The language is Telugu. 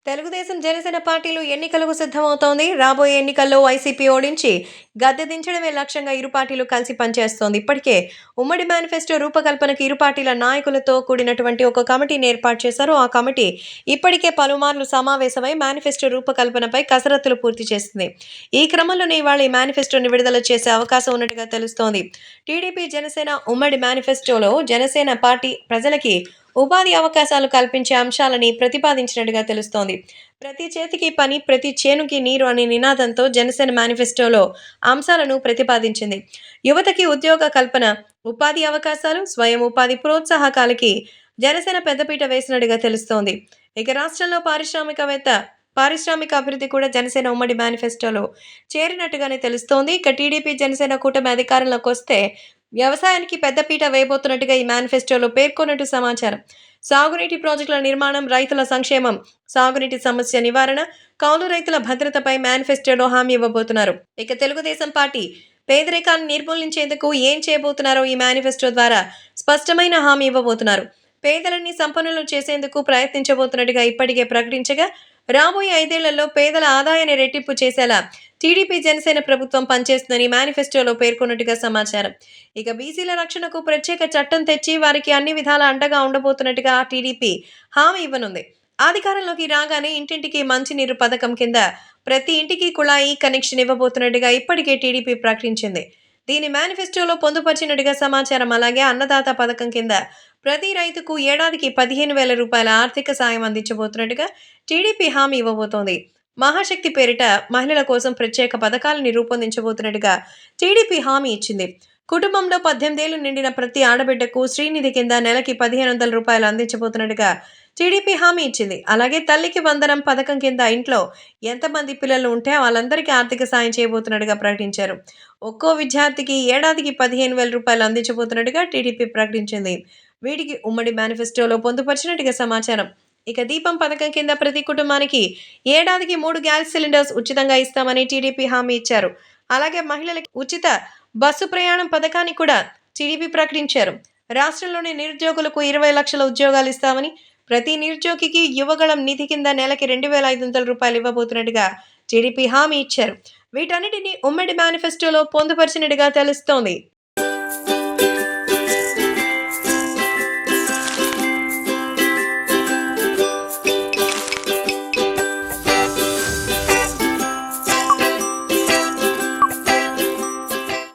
తెలుగుదేశం, జనసేన పార్టీలు ఎన్నికలకు సిద్ధమవుతోంది. రాబోయే ఎన్నికల్లో వైసీపీ ఓడించి గద్దె దించడమే లక్ష్యంగా ఇరు పార్టీలు కలిసి పనిచేస్తోంది. ఇప్పటికే ఉమ్మడి మేనిఫెస్టో రూపకల్పనకు ఇరు పార్టీల నాయకులతో కూడినటువంటి ఒక కమిటీని ఏర్పాటు చేశారు. ఆ కమిటీ ఇప్పటికే పలుమార్లు సమావేశమై మేనిఫెస్టో రూపకల్పనపై కసరత్తులు పూర్తి చేసింది. ఈ క్రమంలోనే ఇవాళ ఈ మేనిఫెస్టోని విడుదల చేసే అవకాశం ఉన్నట్టుగా తెలుస్తోంది. టీడీపీ, జనసేన ఉమ్మడి మేనిఫెస్టోలో జనసేన పార్టీ ప్రజలకి ఉపాధి అవకాశాలు కల్పించే అంశాలని ప్రతిపాదించినట్టుగా తెలుస్తోంది. ప్రతి చేతికి పని, ప్రతి చేనుకి నీరు అనే నినాదంతో జనసేన మేనిఫెస్టోలో అంశాలను ప్రతిపాదించింది. యువతకి ఉద్యోగ కల్పన, ఉపాధి అవకాశాలు, స్వయం ఉపాధి ప్రోత్సాహకాలకి జనసేన పెద్దపీట వేసినట్టుగా తెలుస్తోంది. ఇక రాష్ట్రంలో పారిశ్రామిక అభివృద్ధి కూడా జనసేన ఉమ్మడి మేనిఫెస్టోలో చేరినట్టుగానే తెలుస్తోంది. ఇక టీడీపీ, జనసేన కూటమి అధికారంలోకి వస్తే వ్యవసాయానికి పెద్దపీట వేయబోతున్నట్టుగా ఈ మేనిఫెస్టోలో పేర్కొన్నట్టు సమాచారం. సాగునీటి ప్రాజెక్టుల నిర్మాణం, రైతుల సంక్షేమం, సాగునీటి సమస్య నివారణ, కౌలు రైతుల భద్రతపై మేనిఫెస్టోలో హామీ ఇవ్వబోతున్నారు. ఇక తెలుగుదేశం పార్టీ పేదరికాన్ని నిర్మూలించేందుకు ఏం చేయబోతున్నారో ఈ మేనిఫెస్టో ద్వారా స్పష్టమైన హామీ ఇవ్వబోతున్నారు. పేదలని సంపన్నులు చేసేందుకు ప్రయత్నించబోతున్నట్టుగా ఇప్పటికే ప్రకటించగా, రాబోయే 5 ఏళ్లలో పేదల ఆదాయాన్ని రెట్టింపు చేసేలా టీడీపీ, జనసేన ప్రభుత్వం పనిచేస్తుందని మేనిఫెస్టోలో పేర్కొన్నట్టుగా సమాచారం. ఇక బీసీల రక్షణకు ప్రత్యేక చట్టం తెచ్చి వారికి అన్ని విధాల అండగా ఉండబోతున్నట్టుగా టీడీపీ హామీ ఇవ్వనుంది. అధికారంలోకి రాగానే ఇంటింటికి మంచినీరు పథకం కింద ప్రతి ఇంటికి కుళాయి కనెక్షన్ ఇవ్వబోతున్నట్టుగా ఇప్పటికే టీడీపీ ప్రకటించింది. దీని మేనిఫెస్టోలో పొందుపరిచినట్టుగా సమాచారం. అలాగే అన్నదాత పథకం కింద ప్రతి రైతుకు ఏడాదికి 15,000 రూపాయల ఆర్థిక సాయం అందించబోతున్నట్టుగా టీడీపీ హామీ ఇవ్వబోతోంది. మహాశక్తి పేరిట మహిళల కోసం ప్రత్యేక పథకాలను రూపొందించబోతున్నట్టుగా టీడీపీ హామీ ఇచ్చింది. కుటుంబంలో 18 ఏళ్లు నిండిన ప్రతి ఆడబిడ్డకు శ్రీనిధి కింద నెలకి 1,500 రూపాయలు అందించబోతున్నట్టుగా టీడీపీ హామీ ఇచ్చింది. అలాగే తల్లికి వందనం పథకం కింద ఇంట్లో ఎంతమంది పిల్లలు ఉంటే వాళ్ళందరికీ ఆర్థిక సాయం చేయబోతున్నట్టుగా ప్రకటించారు. ఒక్కో విద్యార్థికి ఏడాదికి 15,000 రూపాయలు అందించబోతున్నట్టుగా టీడీపీ ప్రకటించింది. వీటికి ఉమ్మడి మేనిఫెస్టోలో పొందుపరిచినట్టుగా సమాచారం. ఇక దీపం పథకం కింద ప్రతి కుటుంబానికి ఏడాదికి 3 గ్యాస్ సిలిండర్స్ ఉచితంగా ఇస్తామని టీడీపీ హామీ ఇచ్చారు. అలాగే మహిళలకి ఉచిత బస్సు ప్రయాణం పథకాన్ని కూడా టీడీపీ ప్రకటించారు. రాష్ట్రంలోని నిరుద్యోగులకు 20 లక్షల ఉద్యోగాలు ఇస్తామని, ప్రతి నిరుద్యోగికి యువగళం నిధి కింద నెలకి 2,500 రూపాయలు ఇవ్వబోతున్నట్టుగా టీడీపీ హామీ ఇచ్చారు. వీటన్నిటిని ఉమ్మడి మేనిఫెస్టోలో పొందుపరిచినట్టుగా తెలుస్తోంది.